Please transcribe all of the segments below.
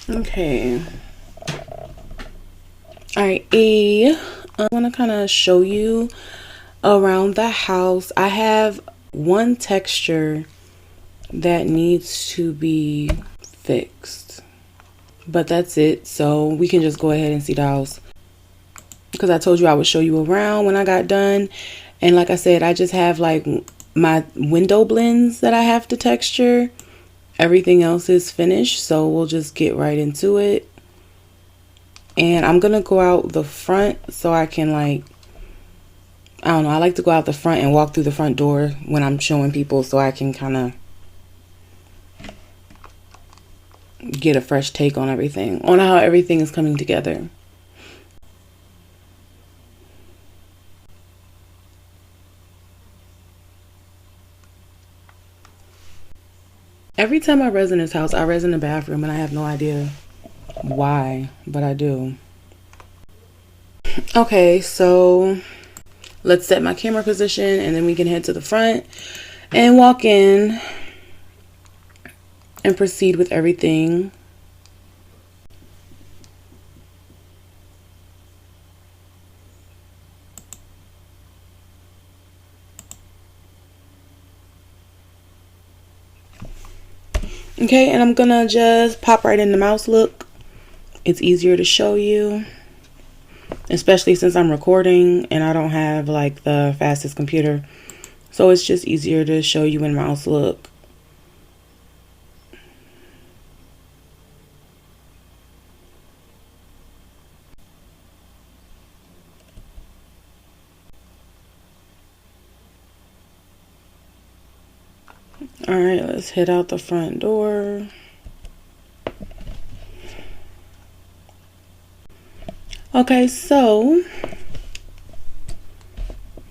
Okay. Alright, I want to kind of show you around the house. I have one texture that needs to be fixed, but that's it. So we can just go ahead and see the house, because I told you I would show you around when I got done. And like I said, I just have like my window blends that I have to texture. Everything else is finished, so we'll just get right into it. And I'm gonna go out the front so I can, like, I don't know, I like to go out the front and walk through the front door when I'm showing people, so I can kind of get a fresh take on everything, on how everything is coming together. Every time I res in this house, I res in the bathroom, and I have no idea why, but I do. Okay, so let's set my camera position, and then we can head to the front and walk in and proceed with everything. Okay, and I'm gonna just pop right in the mouse look. It's easier to show you, especially since I'm recording and I don't have like the fastest computer. So it's just easier to show you in mouse look. All right, let's head out the front door. Okay, so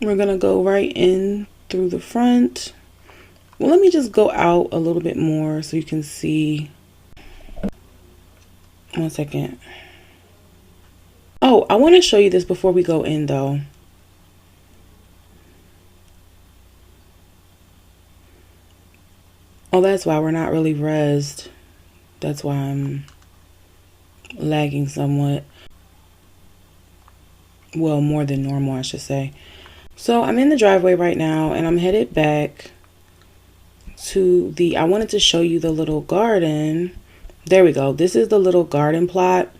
we're gonna go right in through the front. Well, let me just go out a little bit more so you can see. 1 second. Oh, I want to show you this before we go in though. Oh, that's why we're not really rezzed. That's why I'm lagging somewhat. Well, more than normal, I should say. So I'm in the driveway right now, and I'm headed back to the, I wanted to show you the little garden. There we go. This is the little garden plot.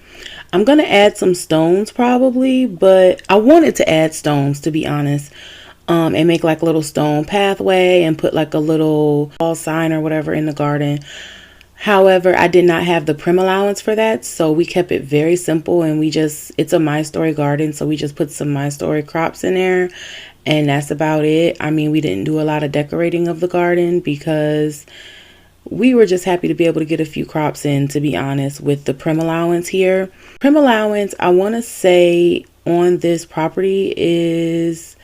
I'm going to add some stones probably, but I wanted to add stones, to be honest. And make like a little stone pathway and put like a little wall sign or whatever in the garden. However, I did not have the prim allowance for that, so we kept it very simple, and it's a My Story garden, so we just put some My Story crops in there, and that's about it. I mean, we didn't do a lot of decorating of the garden because we were just happy to be able to get a few crops in, to be honest, with the prim allowance here. Prim allowance, I want to say on this property is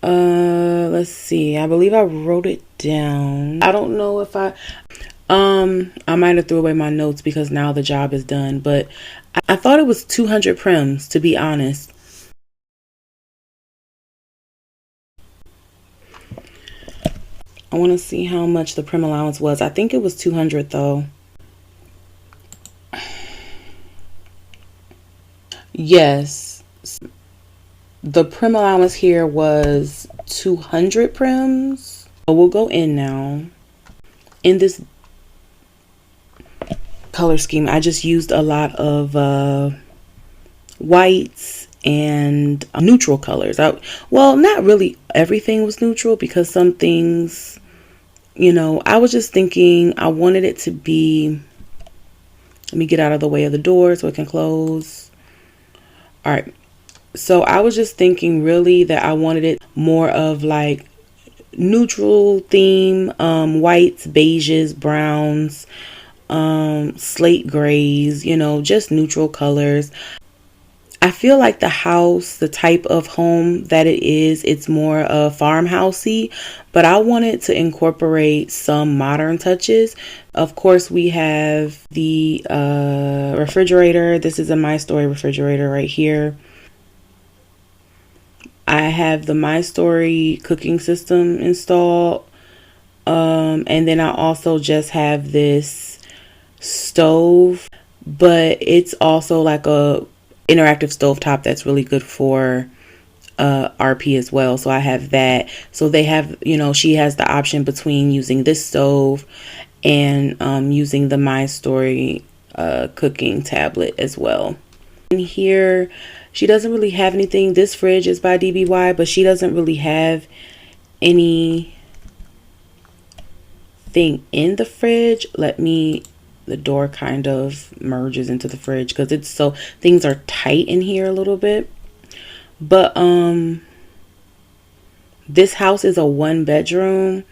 let's see, I believe I wrote it down. I don't know if I might have threw away my notes because now the job is done, but I thought it was 200 prims, to be honest. I want to see how much the prim allowance was. I think it was 200 though. Yes. The prim allowance here was 200 prims. So we'll go in now. In this color scheme, I just used a lot of whites and neutral colors. Well, not really everything was neutral, because some things, you know, I was just thinking I wanted it to be, let me get out of the way of the door so it can close. All right. So I was just thinking really that I wanted it more of like neutral theme, whites, beiges, browns, slate grays, you know, just neutral colors. I feel like the house, the type of home that it is, it's more farmhousey, but I wanted to incorporate some modern touches. Of course, we have the refrigerator. This is a My Story refrigerator right here. I have the My Story cooking system installed. And then I also just have this stove. but it's also like a interactive stovetop that's really good for RP as well. So I have that. So they have, she has the option between using this stove and using the My Story cooking tablet as well. In here, she doesn't really have anything. This fridge is by DBY, but she doesn't really have anything in the fridge. The door kind of merges into the fridge because it's so, things are tight in here a little bit. But this house is a 1-bedroom,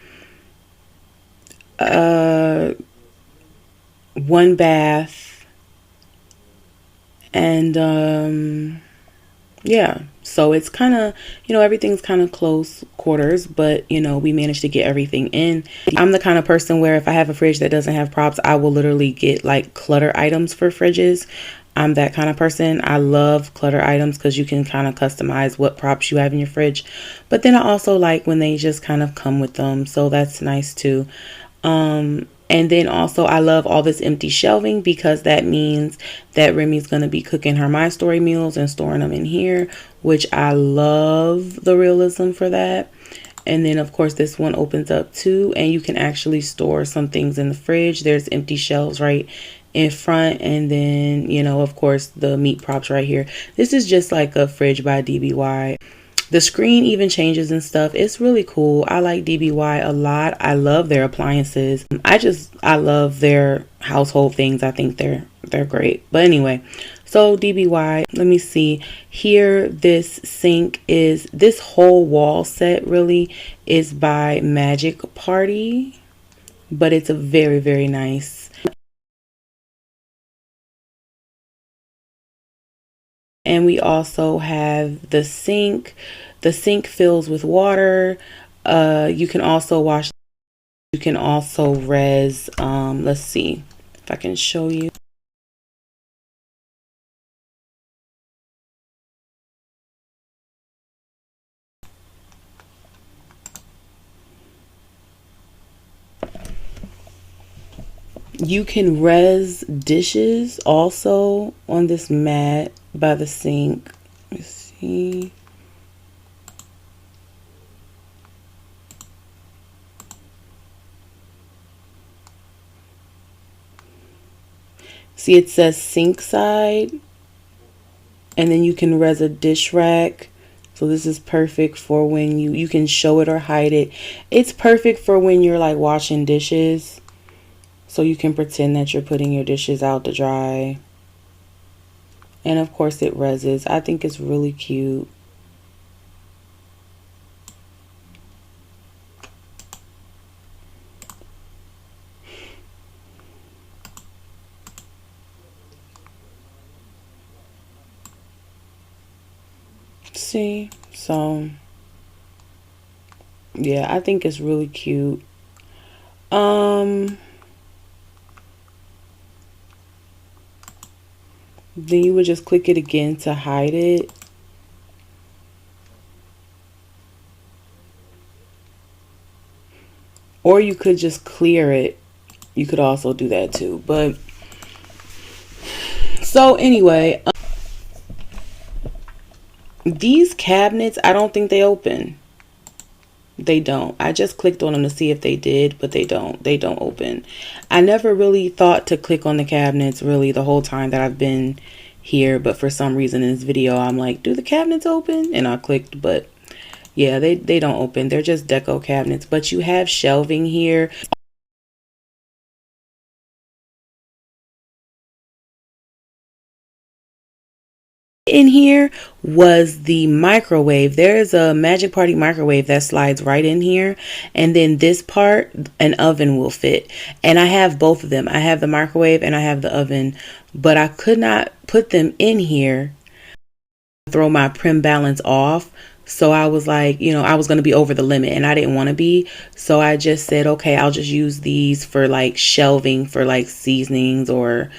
1-bath, and yeah, so it's kind of, everything's kind of close quarters, but we managed to get everything in. I'm the kind of person where if I have a fridge that doesn't have props, I will literally get like clutter items for fridges. I'm that kind of person. I love clutter items because you can kind of customize what props you have in your fridge. But then I also like when they just kind of come with them. So that's nice too. And then also I love all this empty shelving because that means that Remy's going to be cooking her My Story meals and storing them in here, which I love the realism for that. And then of course this one opens up too, and you can actually store some things in the fridge. There's empty shelves right in front, and then of course the meat props right here. This is just like a fridge by DBY. The screen even changes and stuff. It's really cool. I like DBY a lot. I love their appliances. I love their household things. I think they're great. But anyway, so DBY, let me see here. This whole wall set really is by Magic Party, but it's a very, very nice. And we also have the sink. The sink fills with water. You can also wash. You can also res. Let's see if I can show you. You can res dishes also on this mat by the sink. Let's see. See, it says sink side, and then you can res a dish rack. So this is perfect for when you can show it or hide it. It's perfect for when you're like washing dishes. So you can pretend that you're putting your dishes out to dry. And of course it reses. I think it's really cute. See? So yeah, I think it's really cute. Then you would just click it again to hide it. Or you could just clear it. You could also do that too. But so anyway, these cabinets, I don't think they open. They don't. I just clicked on them to see if they did, but they don't. They don't open. I never really thought to click on the cabinets really the whole time that I've been here, but for some reason in this video I'm like, do the cabinets open? And I clicked, but yeah, they don't open. They're just deco cabinets, but you have shelving here. In here was the microwave. There's a Magic Party microwave that slides right in here, and then this part, an oven will fit. And I have both of them. I have the microwave and I have the oven, but I could not put them in here, throw my prim balance off. So I was like, I was going to be over the limit and I didn't want to be. So I just said, okay, I'll just use these for like shelving for like seasonings, or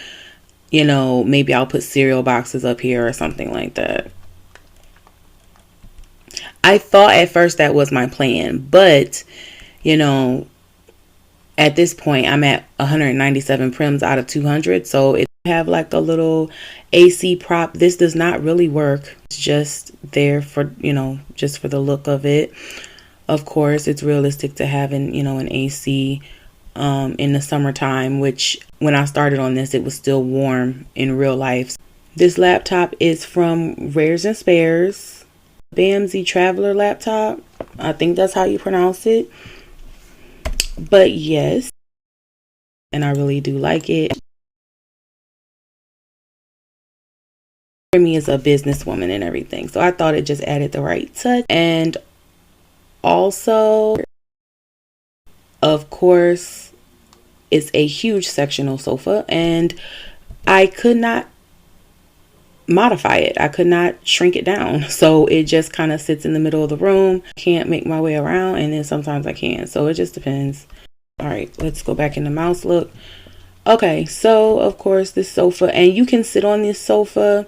maybe I'll put cereal boxes up here or something like that. I thought at first that was my plan, but, at this point I'm at 197 prims out of 200. So Have like a little AC prop. This does not really work. It's just there for, just for the look of it. Of course, it's realistic to have an AC in the summertime, which when I started on this, it was still warm in real life. This laptop is from Rares and Spares, BAMZ Traveler laptop. I think that's how you pronounce it. But yes, and I really do like it. Remy is a businesswoman and everything, so I thought it just added the right touch. And also, of course, it's a huge sectional sofa, and I could not modify it. I could not shrink it down, so it just kind of sits in the middle of the room. Can't make my way around, and then sometimes I can, so it just depends. All right, let's go back in the mouse look. Okay, so of course this sofa, and you can sit on this sofa.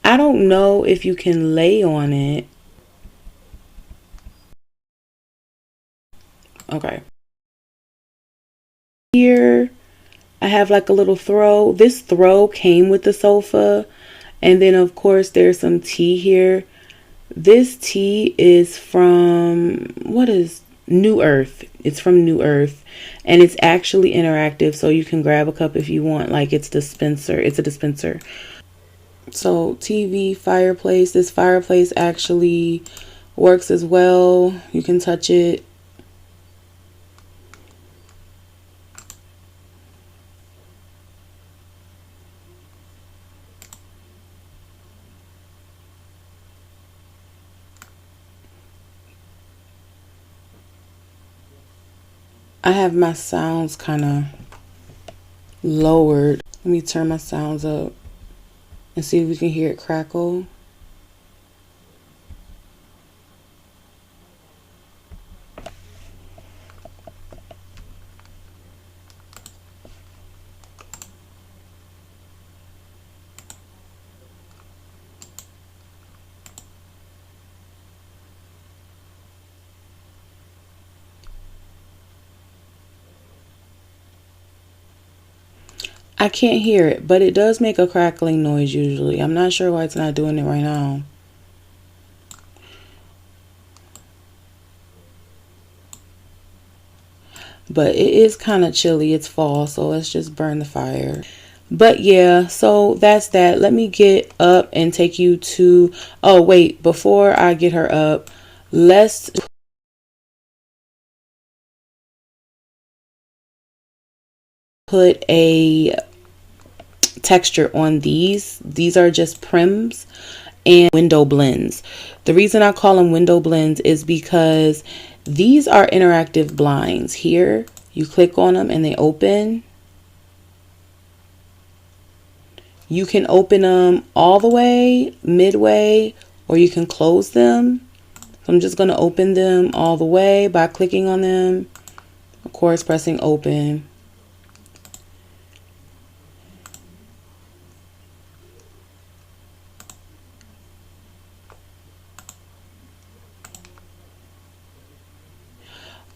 I don't know if you can lay on it. Okay. Here, I have like a little throw. This throw came with the sofa. And then, of course, there's some tea here. This tea is from, what is New Earth? It's from New Earth. And it's actually interactive, so you can grab a cup if you want. Like it's dispenser. It's a dispenser. So TV, fireplace. This fireplace actually works as well. You can touch it. I have my sounds kind of lowered. Let me turn my sounds up and see if we can hear it crackle. I can't hear it, but it does make a crackling noise usually. I'm not sure why it's not doing it right now. But it is kind of chilly. It's fall, so let's just burn the fire. But yeah, so that's that. Let me get up and take you to... Oh, wait. Before I get her up, let's... put a texture on these. These are just prims and window blends. The reason I call them window blends is because these are interactive blinds. Here, you click on them and they open. You can open them all the way, midway, or you can close them. So I'm just going to open them all the way by clicking on them. Of course, pressing open.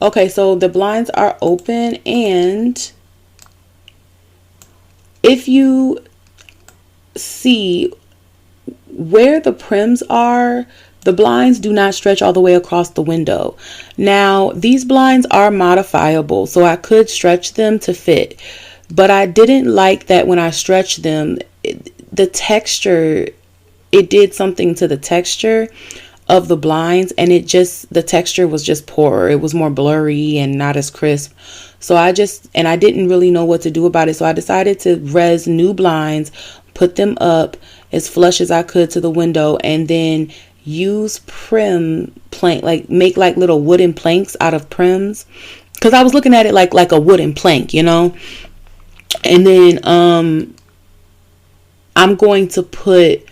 Okay, so the blinds are open, and if you see where the prims are, the blinds do not stretch all the way across the window. Now, these blinds are modifiable, so I could stretch them to fit, but I didn't like that when I stretched them, the texture, it did something to the texture of the blinds, and the texture was just poorer. It was more blurry and not as crisp. So I didn't really know what to do about it. So I decided to res new blinds, put them up as flush as I could to the window, and then use prim plank, like make like little wooden planks out of prims. Cause I was looking at it like a wooden plank, And then, I'm going to put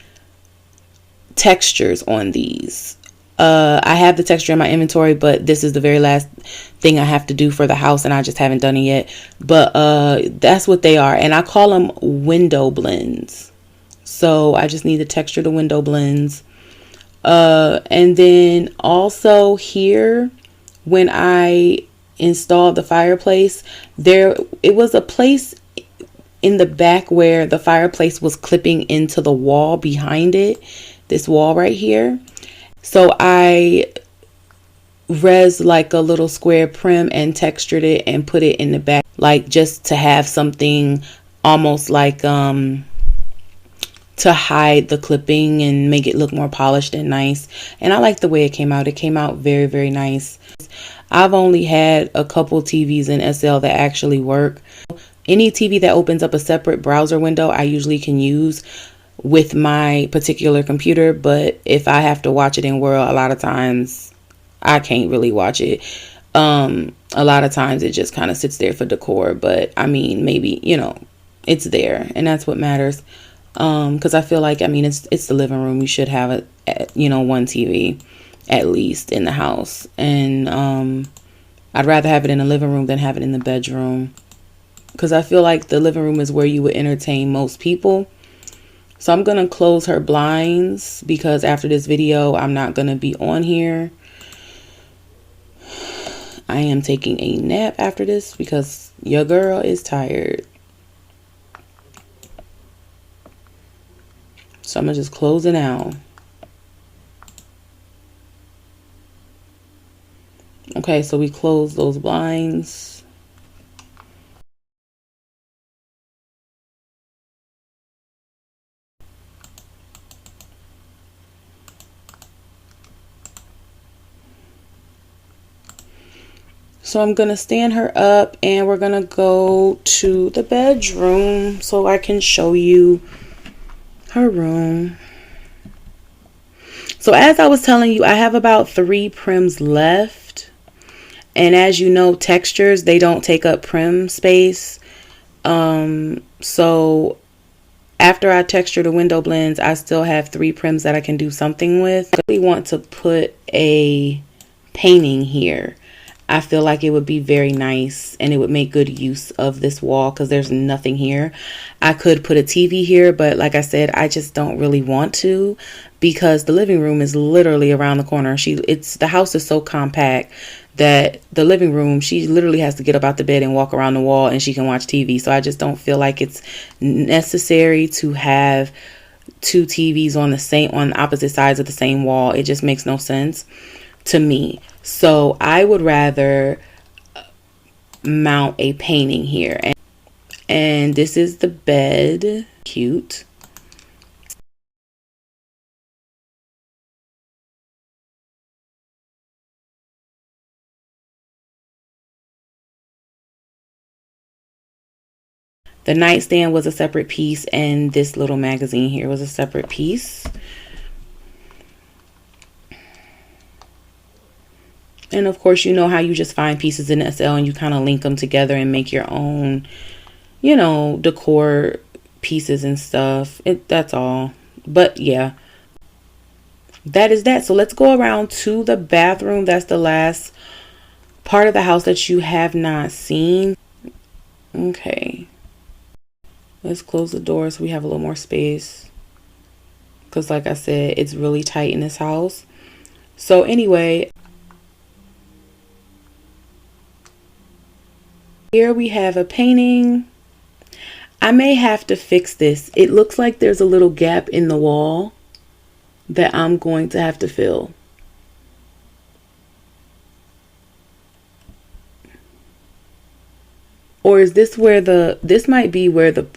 textures on these. I have the texture in my inventory, but this is the very last thing I have to do for the house, and I just haven't done it yet. But that's what they are, and I call them window blends. So I just need to texture the window blends. And then also here, when I installed the fireplace, it was a place in the back where the fireplace was clipping into the wall behind it, this wall right here. So I res like a little square prim and textured it and put it in the back, like just to have something almost like to hide the clipping and make it look more polished and nice. And I like the way it came out. It came out very, very nice. I've only had a couple TVs in SL that actually work. Any TV that opens up a separate browser window, I usually can use with my particular computer. But if I have to watch it in World, a lot of times I can't really watch it. A lot of times it just kind of sits there for decor. But I mean, maybe, you know, it's there, and that's what matters. Because I feel like, I mean, it's the living room. You should have one TV at least in the house. And I'd rather have it in the living room than have it in the bedroom, because I feel like the living room is where you would entertain most people. So I'm gonna close her blinds because after this video I'm not gonna be on here. I am taking a nap after this because your girl is tired. So I'm going to just close it out. Okay, so we close those blinds. So I'm going to stand her up and we're going to go to the bedroom so I can show you her room. So as I was telling you, I have about 3 prims left. And as you know, textures, they don't take up prim space. So after I texture the window blends, I still have 3 prims that I can do something with. I really want to put a painting here. I feel like it would be very nice and it would make good use of this wall because there's nothing here. I could put a TV here, but like I said, I just don't really want to because the living room is literally around the corner. The house is so compact that the living room, she literally has to get up out the bed and walk around the wall and she can watch TV. So I just don't feel like it's necessary to have 2 TVs on opposite sides of the same wall. It just makes no sense to me. So I would rather mount a painting here. And this is the bed. Cute. The nightstand was a separate piece, and this little magazine here was a separate piece. And of course, you know how you just find pieces in SL and you kind of link them together and make your own, you know, decor pieces and stuff. That's all. But yeah, that is that. So let's go around to the bathroom. That's the last part of the house that you have not seen. Okay. Let's close the door so we have a little more space. Because like I said, it's really tight in this house. So anyway, here we have a painting. I may have to fix this. It looks like there's a little gap in the wall that I'm going to have to fill. Or is this where this might be where the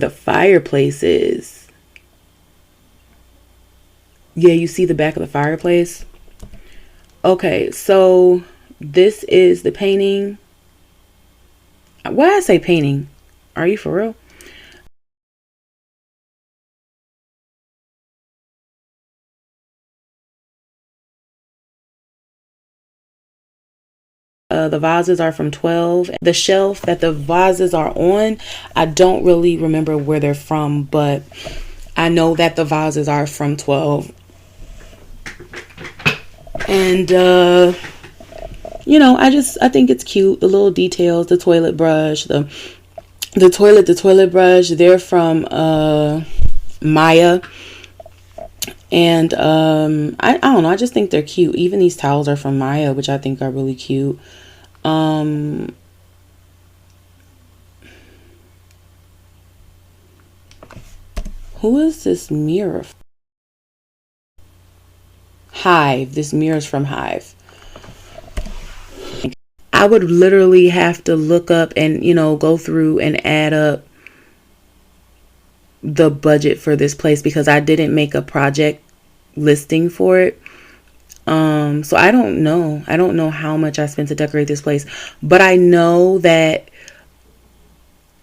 fireplace is. Yeah, you see the back of the fireplace? Okay, so this is the painting. Why I say painting? Are you for real? The vases are from 12. The shelf that the vases are on, I don't really remember where they're from, but I know that the vases are from 12. And you know, I think it's cute. The little details, the toilet brush, the toilet brush, they're from Maya. And I don't know, I just think they're cute. Even these towels are from Maya, which I think are really cute. Who is this mirror? Hive. This mirror is from Hive. I would literally have to look up and, go through and add up the budget for this place because I didn't make a project listing for it. So I don't know. I don't know how much I spent to decorate this place, but I know that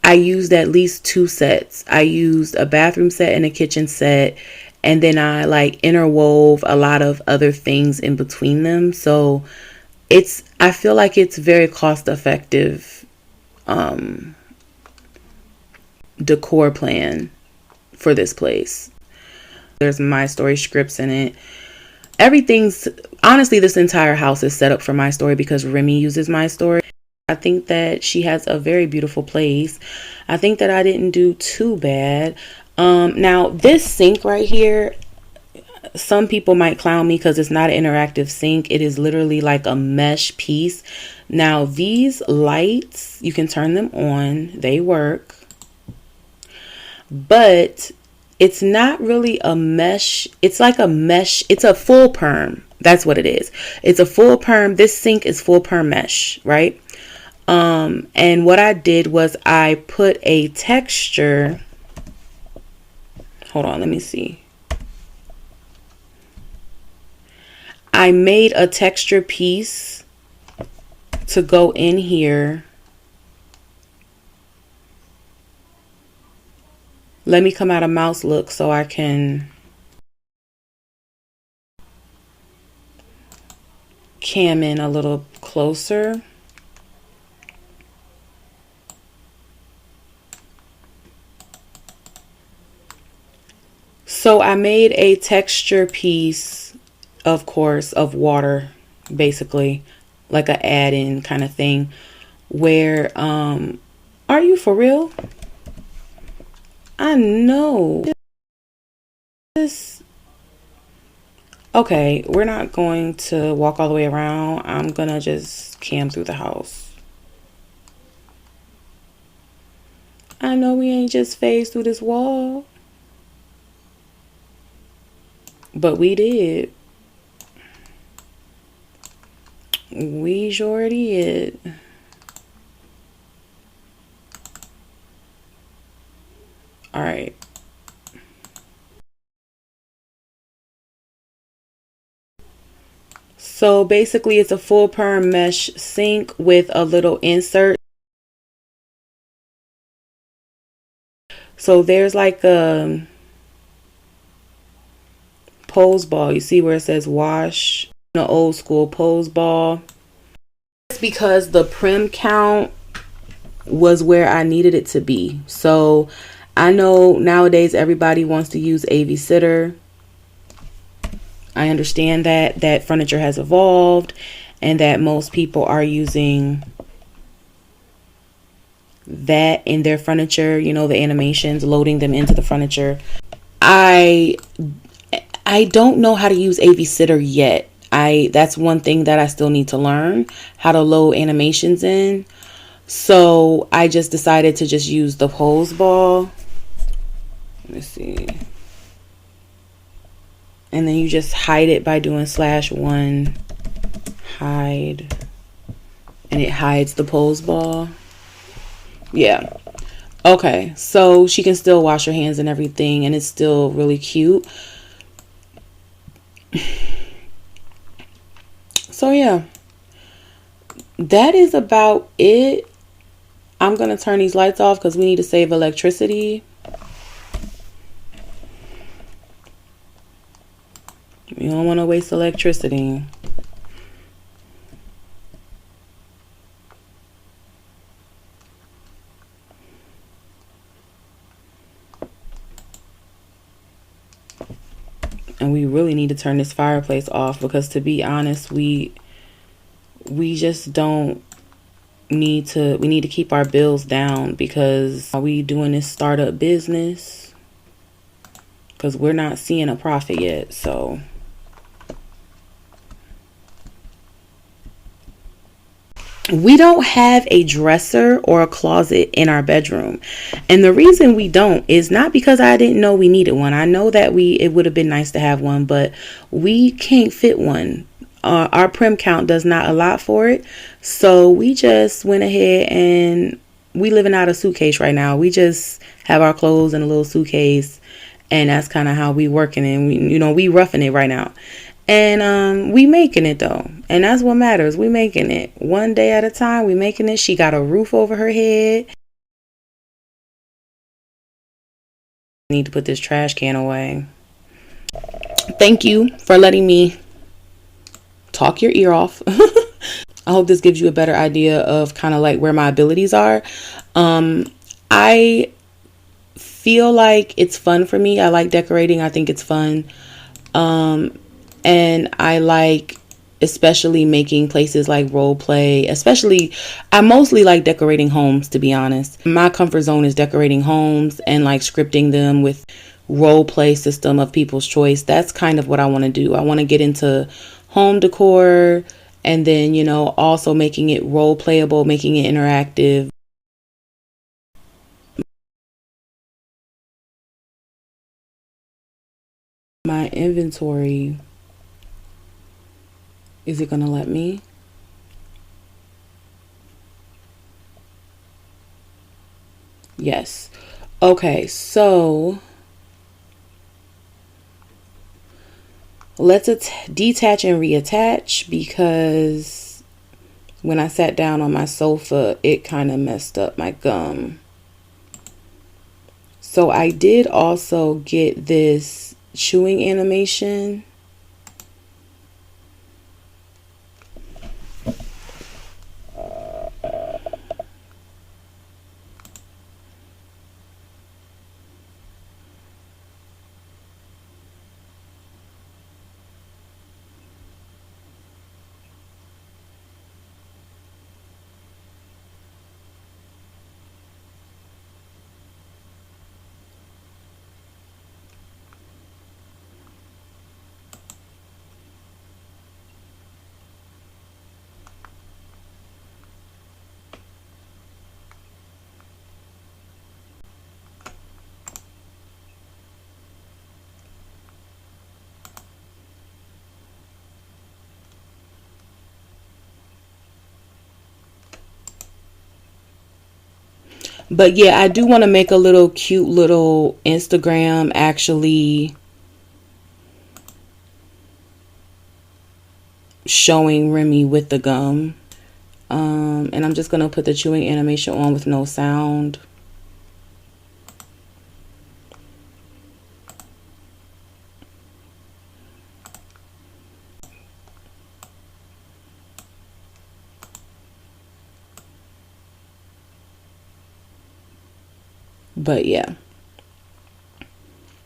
I used at least 2 sets. I used a bathroom set and a kitchen set, and then I interwove a lot of other things in between them. So I feel like it's very cost effective decor plan for this place. There's My Story scripts in it. Honestly, this entire house is set up for My Story because Remy uses My Story. I think that she has a very beautiful place. I think that I didn't do too bad. Now this sink right here, some people might clown me because it's not an interactive sink. It is literally like a mesh piece. Now these lights, you can turn them on. They work. But it's not really a mesh. It's like a mesh. It's a full perm. That's what it is. It's a full perm. This sink is full perm mesh, right? And what I did was I put a texture. Hold on, let me see. I made a texture piece to go in here. Let me come out of mouse look so I can cam in a little closer. So I made a texture piece, of course, of water, basically, like a add-in kind of thing, where, are you for real? I know. Okay, we're not going to walk all the way around. I'm gonna just cam through the house. I know we ain't just phased through this wall. But we did. We sure did. All right. So basically it's a full perm mesh sink with a little insert. So there's like a pose ball. You see where it says wash? An old school pose ball. It's because the prim count was where I needed it to be. So I know nowadays everybody wants to use AV sitter. I understand that furniture has evolved and that most people are using that in their furniture, the animations, loading them into the furniture. I don't know how to use AV sitter yet. That's one thing that I still need to learn, how to load animations in. So I just decided to just use the pose ball. Let me see. And then you just hide it by doing /1 hide, and it hides the pose ball. Yeah. Okay, so she can still wash her hands and everything, and it's still really cute. So yeah, that is about it. I'm gonna turn these lights off because we need to save electricity. You don't want to waste electricity. And we really need to turn this fireplace off because, to be honest, we just don't need to. We need to keep our bills down because are we doing this startup business? Because we're not seeing a profit yet. So We don't have a dresser or a closet in our bedroom. And the reason we don't is not because I didn't know we needed one. I know that it would have been nice to have one, but we can't fit one. Our prim count does not allow for it. So we just went ahead and we living out a suitcase right now. We just have our clothes in a little suitcase, and that's kind of how we working, and we roughing it right now. And we making it though. And that's what matters. We making it. One day at a time, we making it. She got a roof over her head. Need to put this trash can away. Thank you for letting me talk your ear off. I hope this gives you a better idea of kind of like where my abilities are. I feel like it's fun for me. I like decorating. I think it's fun. And I like especially making places like Roleplay. Especially, I mostly like decorating homes, to be honest. My comfort zone is decorating homes and like scripting them with Roleplay system of people's choice. That's kind of what I want to do. I want to get into home decor, and then, also making it role playable, making it interactive. My inventory, is it going to let me? Yes. Okay, so let's detach and reattach, because when I sat down on my sofa, it kind of messed up my gum. So I did also get this chewing animation. But yeah, I do want to make a little cute little Instagram actually showing Remy with the gum. And I'm just going to put the chewing animation on with no sound. But yeah.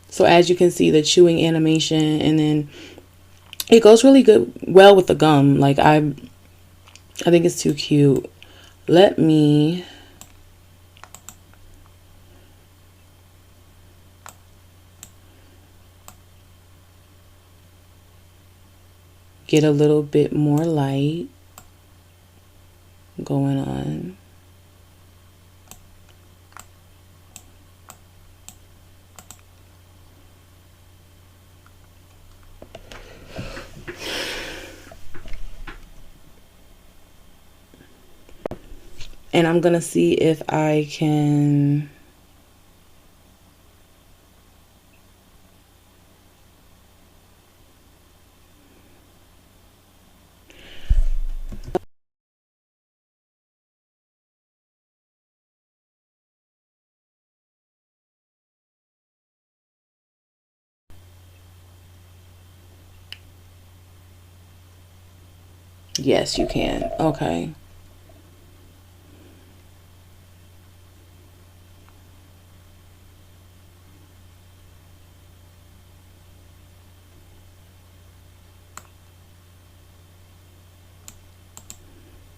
So as you can see, the chewing animation, and then it goes really well with the gum. Like I think it's too cute. Let me get a little bit more light going on. And I'm gonna see if I can yes, you can. Okay.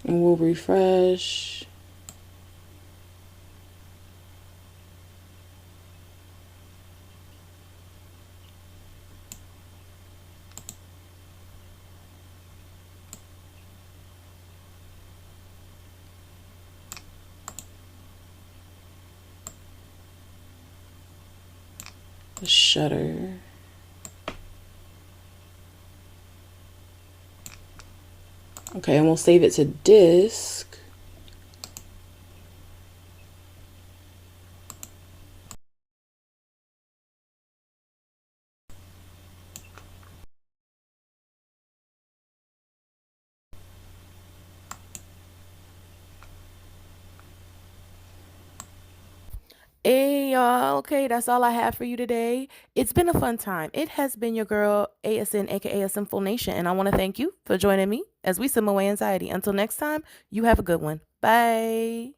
And we'll refresh. the shutter. Okay, and we'll save it to disk. Hey y'all, okay, that's all I have for you today. It's been a fun time. It has been your girl ASN, aka Simple Nation, and I want to thank you for joining me as we sim away anxiety. Until next time, you have a good one. Bye.